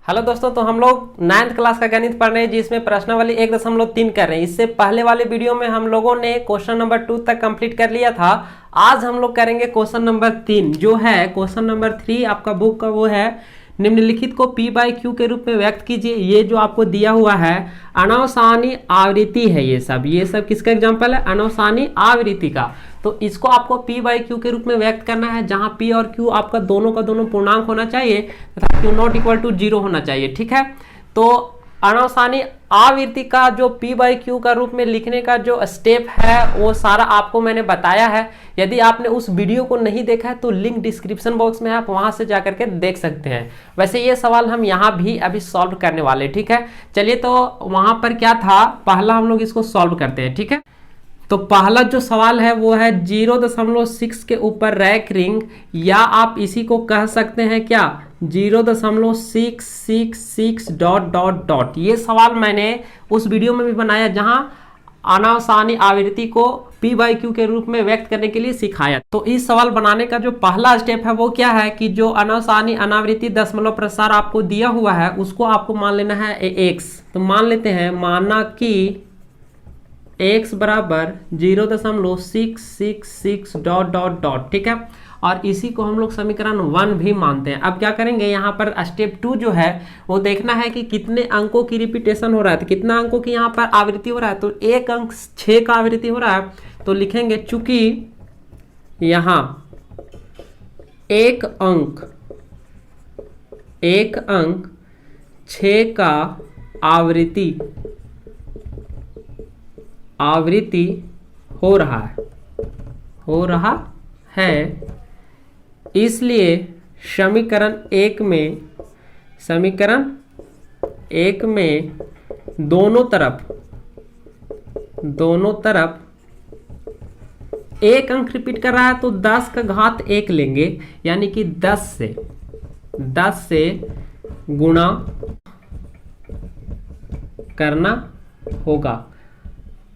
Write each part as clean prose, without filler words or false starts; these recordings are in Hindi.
हेलो दोस्तों, तो हम लोग 9th क्लास का गणित पढ़ रहे हैं जिसमें प्रश्नावली 1.3 कर रहे हैं। इससे पहले वाले वीडियो में हम लोगों ने क्वेश्चन नंबर 2 तक कंप्लीट कर लिया था। आज हम लोग करेंगे क्वेश्चन नंबर 3 जो है क्वेश्चन नंबर 3 आपका बुक का वो है, निम्नलिखित को P/Q के रूप में व्यक्त कीजिए। ये जो आपको दिया हुआ है अनवसानी आवृत्ति है। ये सब किसका एग्जाम्पल है? अनवसानी आवृत्ति का। तो इसको आपको P/Q के रूप में व्यक्त करना है, जहां P और Q आपका दोनों का दोनों पूर्णांक होना चाहिए तथा Q नॉट इक्वल टू 0 होना चाहिए। ठीक है, तो अनवसानी आवृत्ति का जो P/Q का रूप में लिखने का जो स्टेप है वो सारा आपको मैंने बताया है। यदि आपने उस वीडियो को नहीं देखा है तो लिंक डिस्क्रिप्शन बॉक्स में है, आप वहां से जाकर के देख सकते हैं। वैसे ये सवाल हम यहाँ भी अभी सॉल्व करने वाले। ठीक है, चलिए तो वहां पर क्या था, पहला हम लोग इसको सॉल्व करते हैं। ठीक है, तो पहला जो सवाल है वो है 0.6 के ऊपर रैक रिंग, या आप इसी को कह सकते हैं क्या 0.666 डॉट डॉट डॉट। ये सवाल मैंने उस वीडियो में भी बनाया जहां अनवसानी आवृत्ति को P/Q के रूप में व्यक्त करने के लिए सिखाया। तो इस सवाल बनाने का जो पहला स्टेप है वो क्या है कि जो अनवसानी अनावृत्ति दशमलव प्रसार आपको दिया हुआ है उसको आपको मान लेना है x। तो मान लेते हैं, माना कि x बराबर 0.666 डॉट डॉट डॉट। ठीक है, और इसी को हम लोग समीकरण 1 भी मानते हैं। अब क्या करेंगे, यहाँ पर स्टेप 2 जो है वो देखना है कि कितने अंकों की रिपीटेशन हो रहा है। तो कितना अंकों की यहाँ पर आवृत्ति हो रहा है, तो एक अंक 6 का आवृत्ति हो रहा है। तो लिखेंगे चूंकि यहाँ एक अंक 6 का आवृत्ति हो रहा है, इसलिए समीकरण एक में दोनों तरफ एक अंक रिपीट कर रहा है तो 10 का घात 1 लेंगे, यानी कि 10 से गुणा करना होगा।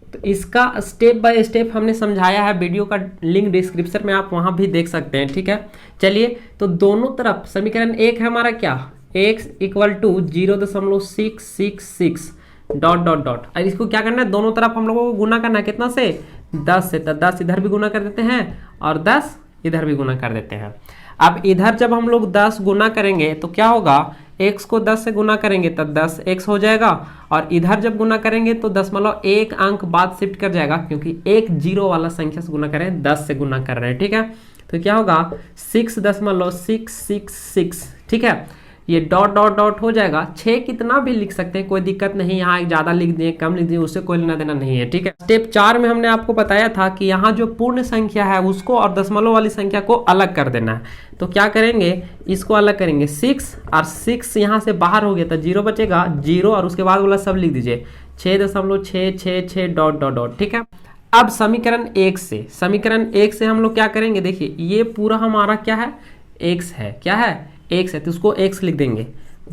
तो इसका स्टेप बाय स्टेप हमने समझाया है, वीडियो का लिंक डिस्क्रिप्शन में आप वहां भी देख सकते हैं। ठीक है, चलिए तो दोनों तरफ समीकरण एक है हमारा क्या, x equal to 0.666 dot dot dot. अब इसको क्या करना है, दोनों तरफ हम लोगों को गुना करना है, कितना से 10 से। तो 10 इधर भी गुना कर देते हैं और 10 इधर भी गुना कर देते हैं। अब इधर जब हम लोग 10 गुना करेंगे तो क्या होगा, x को 10 से गुना करेंगे तब 10x हो जाएगा, और इधर जब गुना करेंगे तो 10.1 अंक बाद शिफ्ट कर जाएगा, क्योंकि एक जीरो वाला संख्या से गुना कर रहे हैं, 10 से गुना कर रहे हैं। ठीक है, तो क्या होगा 6.666। ठीक है, ये डॉट डॉट डॉट हो जाएगा। 6 कितना भी लिख सकते हैं, कोई दिक्कत नहीं। यहाँ एक ज्यादा लिख दिए कम लिख दिए उससे कोई लेना देना नहीं है। ठीक है, स्टेप 4 में हमने आपको बताया था कि यहाँ जो पूर्ण संख्या है उसको और दशमलव वाली संख्या को अलग कर देना है। तो क्या करेंगे, इसको अलग करेंगे 6 और 6 यहाँ से बाहर हो गया तो 0 बचेगा, 0 और उसके बाद वाला सब लिख दीजिए 6.666 डॉट डॉट डॉट। ठीक है, अब समीकरण 1 से हम लोग क्या करेंगे, देखिए ये पूरा हमारा क्या है, x है, क्या है x है, तो उसको x लिख देंगे।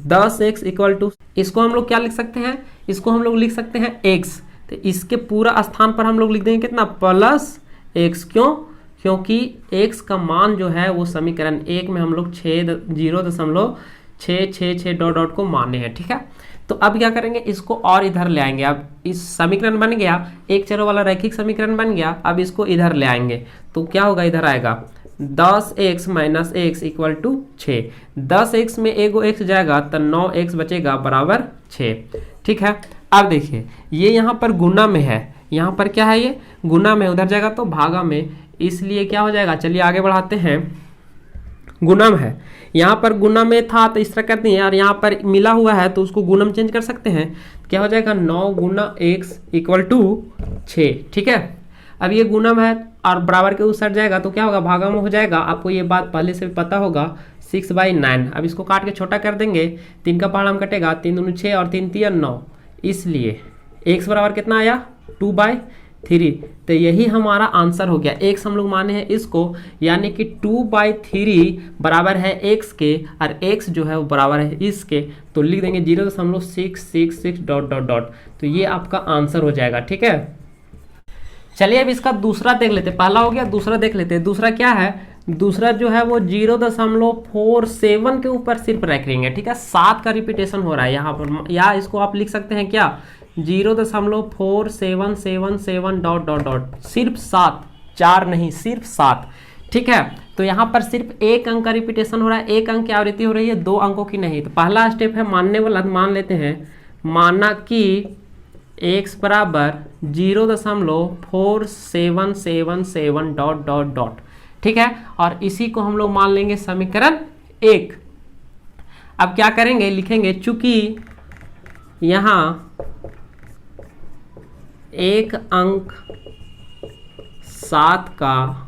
10x इक्वल टू, इसको हम लोग क्या लिख सकते हैं, इसको हम लोग लिख सकते हैं x। तो इसके पूरा स्थान पर हम लोग लिख देंगे कितना, प्लस x। क्यों? क्योंकि x का मान जो है वो समीकरण 1 में हम लोग 0.666 डॉट डॉट को माने हैं। ठीक है, तो अब क्या करेंगे, इसको और इधर ले आएंगे। अब इस समीकरण बन गया, एक चरों वाला रैखिक समीकरण बन गया। अब इसको इधर ले आएंगे तो क्या होगा, इधर आएगा 10x minus x equal to 6। 10x में एगो x जाएगा तो 9x बचेगा बराबर 6। ठीक है, अब देखिए ये यहाँ पर गुना में है, यहाँ पर क्या है, ये गुना में, उधर जाएगा तो भागा में, इसलिए क्या हो जाएगा, चलिए आगे बढ़ाते हैं। गुणम है, यहाँ पर गुना में था तो इस तरह करते हैं यार, यहाँ पर मिला हुआ है तो उसको गुणम चेंज कर सकते हैं। क्या हो जाएगा 9 गुना x इक्वल टू 6। ठीक है, अब ये गुणम है और बराबर के उस साइड जाएगा तो क्या होगा, भागा में हो जाएगा। आपको ये बात पहले से भी पता होगा, 6/9। अब इसको काट के छोटा कर देंगे, 3 का पहाड़ में कटेगा, 3 दूनी 6 और 3 तिया 9, इसलिए x बराबर कितना आया 2/3। तो यही हमारा आंसर हो गया। x हम लोग माने हैं इसको, यानी कि 2/3 बराबर है x के, और x जो है वो बराबर है इसके। तो लिख देंगे 0.666 डॉट डॉट डॉट। तो ये आपका आंसर हो जाएगा। ठीक है, चलिए अब इसका दूसरा देख लेते हैं। पहला हो गया, दूसरा देख लेते हैं। दूसरा क्या है, दूसरा जो है वो 0.47 के ऊपर सिर्फ रैंकिंग है, ठीक है। 7 का रिपीटेशन हो रहा है यहाँ पर, या इसको आप लिख सकते हैं क्या 0.4777 डॉट डॉट डॉट, सिर्फ 7, 4 नहीं, सिर्फ 7, ठीक है। तो यहाँ पर सिर्फ एक अंक का रिपीटेशन हो रहा है, एक अंक की आवृत्ति हो रही है, 2 अंकों की नहीं। तो पहला स्टेप है मानने वाला, मान लेते हैं, माना कि x बराबर 0.4777 डॉट डॉट डॉट, ठीक है। और इसी को हम लोग मान लेंगे समीकरण 1। अब क्या करेंगे, लिखेंगे चूंकि यहां एक अंक 7 का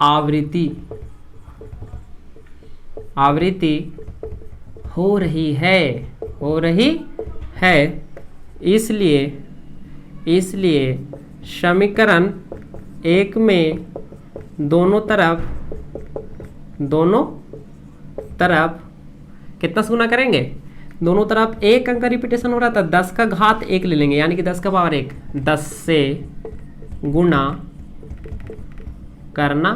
आवृत्ति हो रही है, इसलिए समीकरण 1 में दोनों तरफ कितना से गुना करेंगे, दोनों तरफ एक अंक का रिपीटेशन हो रहा था, 10 का घात 1 ले लेंगे, यानी कि 10 का पावर 1, 10 से गुना करना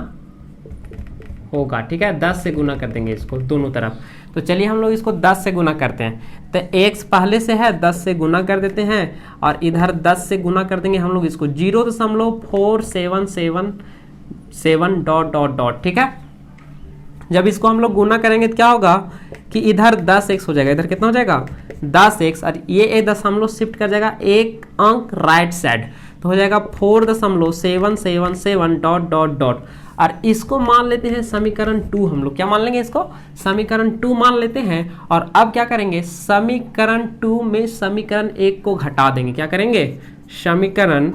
होगा, ठीक है। 10 से गुना कर देंगे इसको दोनों तरफ। तो चलिए हम लोग इसको 10 से गुना करते हैं। तो x पहले से है, 10 से गुना कर देते हैं, और इधर 10 से गुना कर देंगे हम लोग इसको 0.4777 डॉट डॉट डॉट, ठीक है। जब इसको हम लोग गुना करेंगे तो क्या होगा कि इधर 10x हो जाएगा, इधर कितना हो जाएगा 10x, और ये 10 हम लोग शिफ्ट कर जाएगा एक अंक राइट साइड, तो हो जाएगा 4.777 डॉट डॉट डॉट। और इसको मान लेते हैं समीकरण 2, हम लोग क्या मान लेंगे, इसको समीकरण 2 मान लेते हैं। और अब क्या करेंगे, समीकरण 2 में समीकरण 1 को घटा देंगे, क्या करेंगे, समीकरण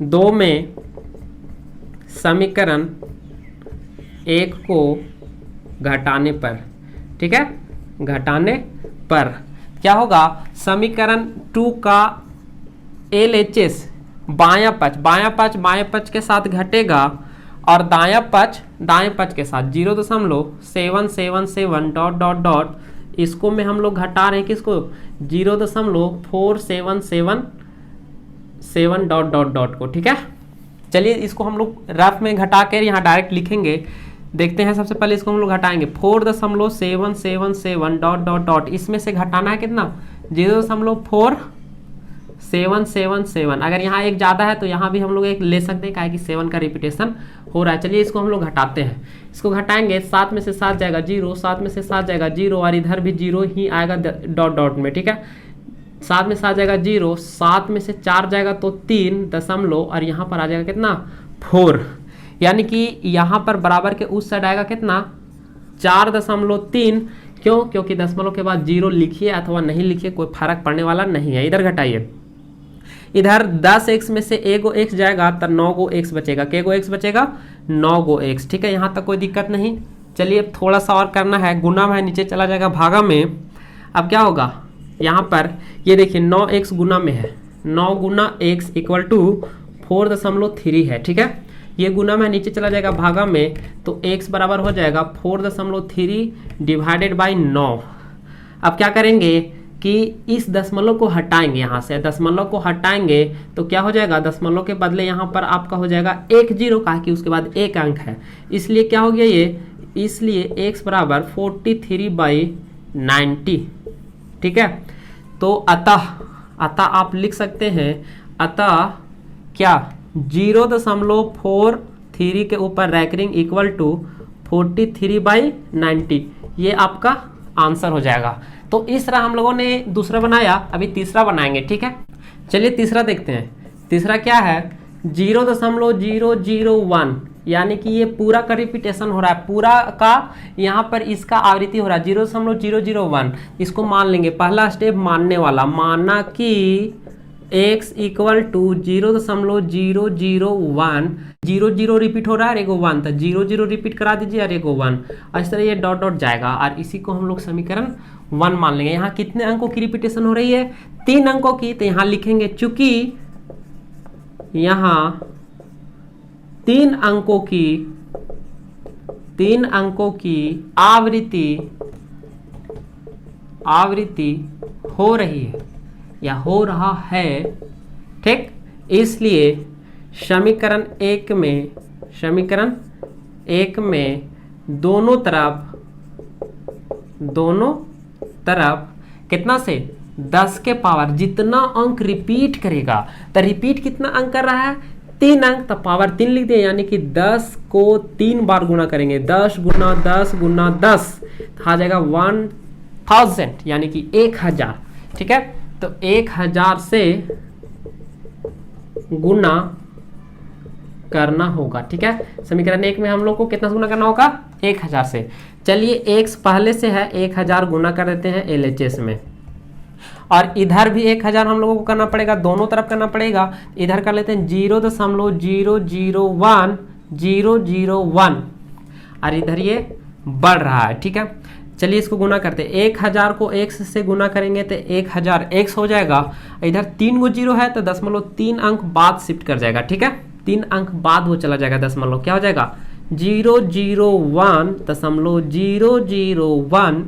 2 में समीकरण 1 को घटाने पर, ठीक है, घटाने पर क्या होगा, समीकरण 2 का LHS बायां पक्ष के साथ घटेगा, और दायां पक्ष के साथ 0.777 डॉट डॉट डॉट, इसको में हम लोग घटा रहे हैं किसको, 0.4777 डॉट डॉट डॉट को, ठीक है। चलिए इसको हम लोग रफ में घटा कर यहाँ डायरेक्ट लिखेंगे, देखते हैं। सबसे पहले इसको हम लोग घटाएंगे 4.777 डॉट डॉट डॉट, इसमें से घटाना है कितना 0.4777। अगर यहाँ एक ज़्यादा है तो यहाँ भी हम लोग एक ले सकते हैं, काहे कि 7 का रिपीटेशन हो रहा है। चलिए इसको हम लोग घटाते हैं, इसको घटाएंगे, 7 में से 7 जाएगा 0, 7 में से 7 जाएगा 0, और इधर भी 0 ही आएगा डॉट डॉट में, ठीक है। 7 में 7 जाएगा 0, 7 में से 4 जाएगा तो 3 दशमलव, और यहाँ पर आ जाएगा कितना 4, यानी कि यहाँ पर बराबर के उस साइड आएगा कितना 4.3। क्यों, क्योंकि दशमलव के बाद 0 लिखिए अथवा नहीं लिखिए कोई फर्क पड़ने वाला नहीं है। इधर घटाइए, इधर 10x में से 1 x जाएगा तो 9 x बचेगा, के x बचेगा 9 x, ठीक है। यहाँ तक कोई दिक्कत नहीं। चलिए अब थोड़ा सा और करना है, गुना में नीचे चला जाएगा भागा में। अब क्या होगा, यहाँ पर ये देखिए 9x गुना में है, 9 गुना x इक्वल टू 4.3 है, ठीक है। ये गुना में नीचे चला जाएगा भागा में, तो x बराबर हो जाएगा 4.3 डिवाइडेड बाई 9। अब क्या करेंगे कि इस दशमलव को हटाएंगे, यहाँ से दशमलव को हटाएंगे तो क्या हो जाएगा, दशमलव के बदले यहाँ पर आपका हो जाएगा 1 0, कहा कि उसके बाद एक अंक है, इसलिए क्या हो गया ये, इसलिए x बराबर 43/90, ठीक है। तो अतः आप लिख सकते हैं, अतः क्या 0.43 के ऊपर रैंकिंग इक्वल टू 43/90, ये आपका आंसर हो जाएगा। तो इस तरह हम लोगों ने दूसरा बनाया, अभी तीसरा बनाएंगे, ठीक है। चलिए तीसरा देखते हैं। तीसरा क्या है, 0.001, यानी कि ये पूरा का रिपीटेशन हो रहा है, पूरा का यहाँ पर इसका आवृत्ति हो रहा है 0.001। इसको मान लेंगे, पहला स्टेप मानने वाला, माना कि x इक्वल टू 0.001, 0 रिपीट हो रहा है, एगो 1 था, 0 रिपीट करा दीजिए और एगो 1, इस तरह ये डॉट डॉट जाएगा, और इसी को हम लोग समीकरण 1 मान लेंगे। यहाँ कितने अंकों की रिपीटेशन हो रही है, 3 अंकों की, तो यहाँ लिखेंगे चूंकि यहाँ 3 अंकों की आवृत्ति हो रही है या हो रहा है, ठीक। इसलिए समीकरण 1 में समीकरण 1 में दोनों तरफ कितना से 10 के पावर जितना अंक रिपीट करेगा, तो रिपीट कितना अंक कर रहा है 3 अंक, तो पावर 3 लिख दिए, यानी कि 10 को 3 बार गुना करेंगे, 10 गुना 10 गुना 10 आ जाएगा 1000, यानी कि 1000। ठीक है, तो 1000 से गुना करना होगा। ठीक है, समीकरण 1 में हम लोग को कितना गुना करना होगा 1000 से। चलिए x पहले से है 1000 गुना कर देते हैं LHS में, और इधर भी 1000 हम लोगों को करना पड़ेगा, दोनों तरफ करना पड़ेगा। इधर कर लेते हैं 0.001001 और इधर ये बढ़ रहा है। ठीक है, चलिए इसको गुना करते हैं। 1000 को x से गुना करेंगे तो 1000x हो जाएगा, इधर 3 गो 0 है तो 0.3 अंक बाद शिफ्ट कर जाएगा। ठीक है, 3 अंक बाद वो चला जाएगा, दशमलव क्या हो जाएगा 001.001।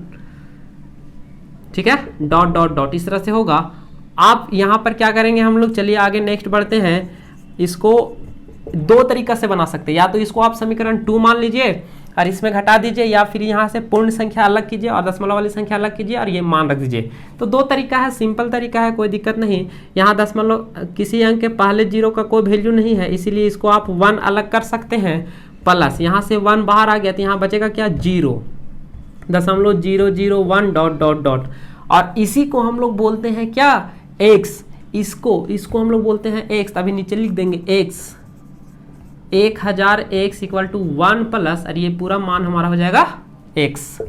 ठीक है, डॉट डॉट डॉट इस तरह से होगा। आप यहाँ पर क्या करेंगे हम लोग, चलिए आगे नेक्स्ट बढ़ते हैं। इसको 2 तरीका से बना सकते हैं, या तो इसको आप समीकरण 2 मान लीजिए और इसमें घटा दीजिए, या फिर यहाँ से पूर्ण संख्या अलग कीजिए और दशमलव वाली संख्या अलग कीजिए और ये मान रख दीजिए। तो 2 तरीका है, सिंपल तरीका है, कोई दिक्कत नहीं। यहाँ दशमलव किसी अंक के पहले 0 का कोई वैल्यू नहीं है, इसीलिए इसको आप 1 अलग कर सकते हैं, प्लस यहाँ से 1 बाहर आ गया तो यहाँ बचेगा क्या 0.001 डॉट डॉट डॉट, और इसी को हम लोग बोलते हैं क्या x। इसको हम लोग बोलते हैं x, अभी नीचे लिख देंगे x। 1000x equal to 1 plus, और ये पूरा मान हमारा हो जाएगा x।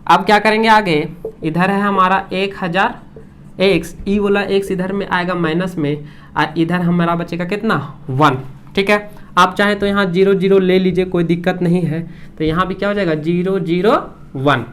अब क्या करेंगे आगे, इधर है हमारा 1000x, ई वाला x इधर में आएगा माइनस में, और इधर हमारा बचेगा कितना 1। ठीक है, आप चाहे तो यहाँ 0 0 ले लीजिए, कोई दिक्कत नहीं है। तो यहाँ भी क्या हो जाएगा 001।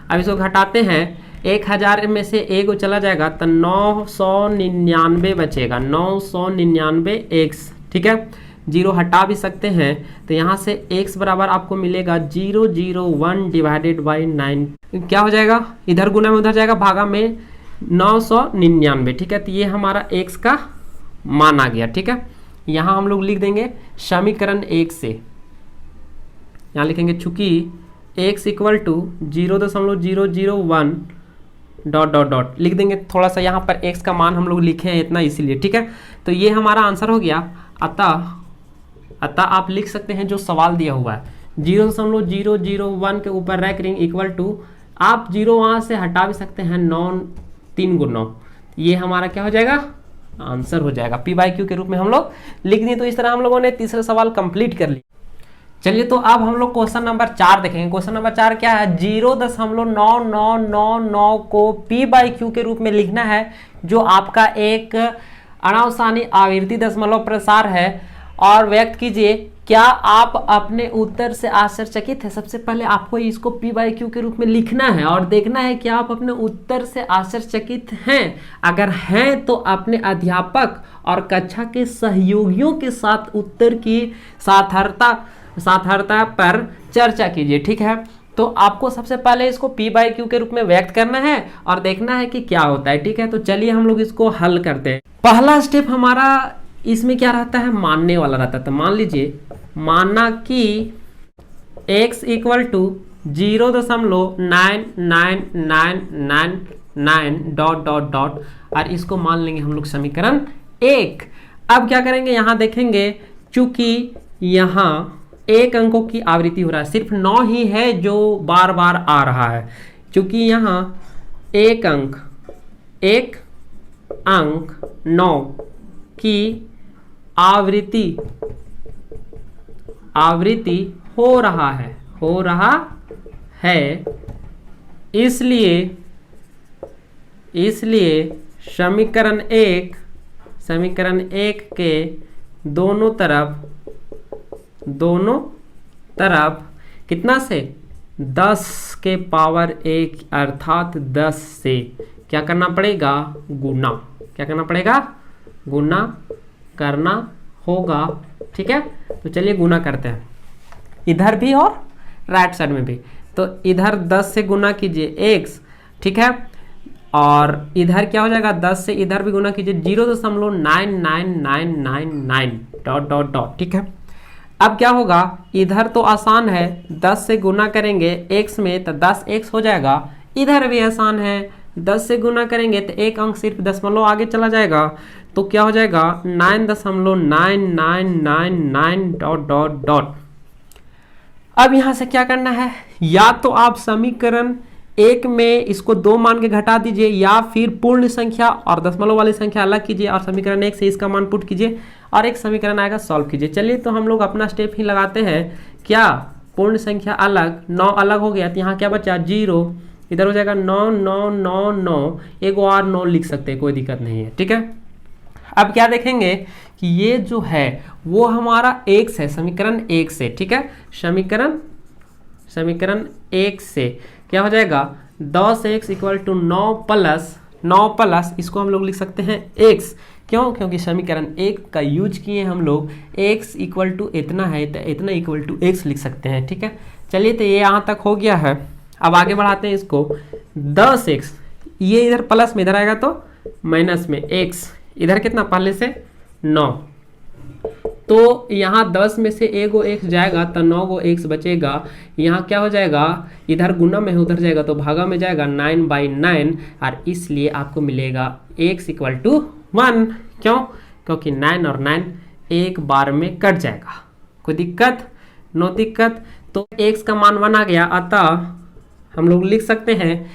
अब इसको घटाते हैं, 1000 में से एक को चला जाएगा तो 999 बचेगा, 999x। ठीक है, 0 हटा भी सकते हैं, तो यहाँ से x बराबर आपको मिलेगा 001 डिवाइडेड बाई 9। क्या हो जाएगा, इधर गुना में उधर जाएगा, भागा में 999। ठीक है, तो ये हमारा x का मान आ गया। ठीक है, यहाँ हम लोग लिख देंगे समीकरण 1 से, यहाँ लिखेंगे चूंकि x equal to 0.001 dot dot dot लिख देंगे, थोड़ा सा यहाँ पर x का मान हम लोग लिखे हैं इतना इसीलिए। ठीक है, तो ये हमारा आंसर हो गया। अतः आप लिख सकते हैं जो सवाल दिया हुआ है 0.001 के ऊपर रैक रिंग इक्वल टू, आप 0 वहाँ से हटा भी सकते हैं, 9 3 × 9, ये हमारा क्या हो जाएगा आंसर हो जाएगा। P/Q के रूप में हम लोग लिख दिए। तो इस तरह हम लोगों ने तीसरा सवाल कंप्लीट कर लिया। चलिए तो अब हम लोग क्वेश्चन नंबर 4 देखेंगे। क्वेश्चन नंबर 4 क्या है, 0.9999 को P/Q के रूप में लिखना है, जो आपका एक अनावसानी आवृत्ति दशमलव प्रसार है, और व्यक्त कीजिए क्या आप अपने उत्तर से आश्चर्यचकित है। सबसे पहले आपको इसको P/Q के रूप में लिखना है और देखना है कि आप अपने उत्तर से आश्चर्यचकित हैं। अगर हैं तो अपने अध्यापक और कक्षा के सहयोगियों के साथ उत्तर की सार्थकता पर चर्चा कीजिए। ठीक है, तो आपको सबसे पहले इसको P/Q के रूप में व्यक्त करना है और देखना है कि क्या होता है। ठीक है, तो चलिए हम लोग इसको हल करते हैं। पहला स्टेप हमारा इसमें क्या रहता है, मानने वाला रहता है। तो मान लीजिए, माना कि x equal to 0.99999 dot dot dot, और इसको मान लेंगे हम लोग समीकरण 1। अब क्या करेंगे, यहाँ देखेंगे चूंकि यहाँ 1 अंकों की आवृत्ति हो रहा है, सिर्फ 9 ही है जो बार बार आ रहा है। चूंकि यहाँ 1 अंक 9 की आवृत्ति हो रहा है, इसलिए समीकरण 1 के दोनों तरफ कितना से 10 के पावर 1 अर्थात 10 से क्या करना पड़ेगा, गुना। क्या करना पड़ेगा, गुना करना होगा। ठीक है, तो चलिए गुना करते हैं, इधर भी और राइट साइड में भी। तो इधर 10 से गुना कीजिए x। ठीक है, और इधर क्या हो जाएगा, 10 से इधर भी गुना कीजिए, 0.9999 डॉट डॉट डॉट। ठीक है, अब क्या होगा, इधर तो आसान है, 10 से गुना करेंगे x में तो 10x हो जाएगा। इधर भी आसान है, 10 से गुना करेंगे तो एक अंक सिर्फ दशमलव आगे चला जाएगा, तो क्या हो जाएगा 9.9999 डॉट डॉट डॉट। अब यहां से क्या करना है, या तो आप समीकरण एक में इसको 2 मान के घटा दीजिए, या फिर पूर्ण संख्या और दशमलव वाली संख्या अलग कीजिए और समीकरण एक से इसका मान पुट कीजिए और एक समीकरण आएगा सॉल्व कीजिए। चलिए तो हम लोग अपना स्टेप ही लगाते हैं। क्या पूर्ण संख्या अलग, 9 अलग हो गया तो यहाँ क्या बचा 0, इधर हो जाएगा 9 9 9 9, एक और 9 लिख सकते हैं, कोई दिक्कत नहीं है, ठीक है। अब क्या देखेंगे कि ये जो है वो हमारा x है, समीकरण 1 से, ठीक है। समीकरण 1 से क्या हो जाएगा 10x इक्वल टू 9 प्लस इसको हम लोग लिख सकते हैं x, क्यों, क्योंकि समीकरण 1 का यूज किए हम लोग, x इक्वल टू इतना है तो इतना इक्वल टू x लिख सकते हैं, ठीक है। चलिए तो ये यहाँ तक हो गया है। अब आगे बढ़ाते हैं इसको, 10x ये इधर प्लस में, इधर आएगा तो माइनस में, x इधर कितना पहले से 9, तो यहाँ 10 में से एगो x जाएगा तो 9 गो x बचेगा। यहाँ क्या हो जाएगा, इधर गुना में उधर जाएगा तो भागा में जाएगा 9/9, और इसलिए आपको मिलेगा x इक्वल टू 1, क्यों, क्योंकि 9 और 9 एक बार में कट जाएगा। कोई दिक्कत, नो दिक्कत। तो x का मान 1 आ गया, अतः हम लोग लिख सकते हैं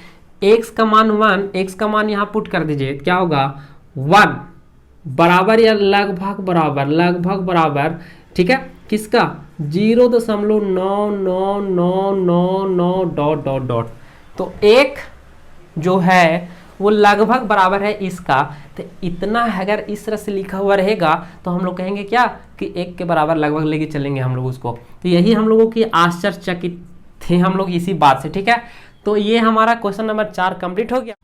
x का मान 1, x का मान यहाँ पुट कर दीजिए, क्या होगा 1 बराबर या लगभग बराबर, ठीक है, किसका 0.9999 डॉट डॉट डॉट। तो एक जो है वो लगभग बराबर है इसका, तो इतना अगर इस तरह से लिखा हुआ रहेगा तो हम लोग कहेंगे क्या कि 1 के बराबर लगभग लेके चलेंगे हम लोग उसको। तो यही हम लोगों की आश्चर्यचकित थे हम लोग इसी बात से, ठीक है। तो ये हमारा क्वेश्चन नंबर 4 कंप्लीट हो गया।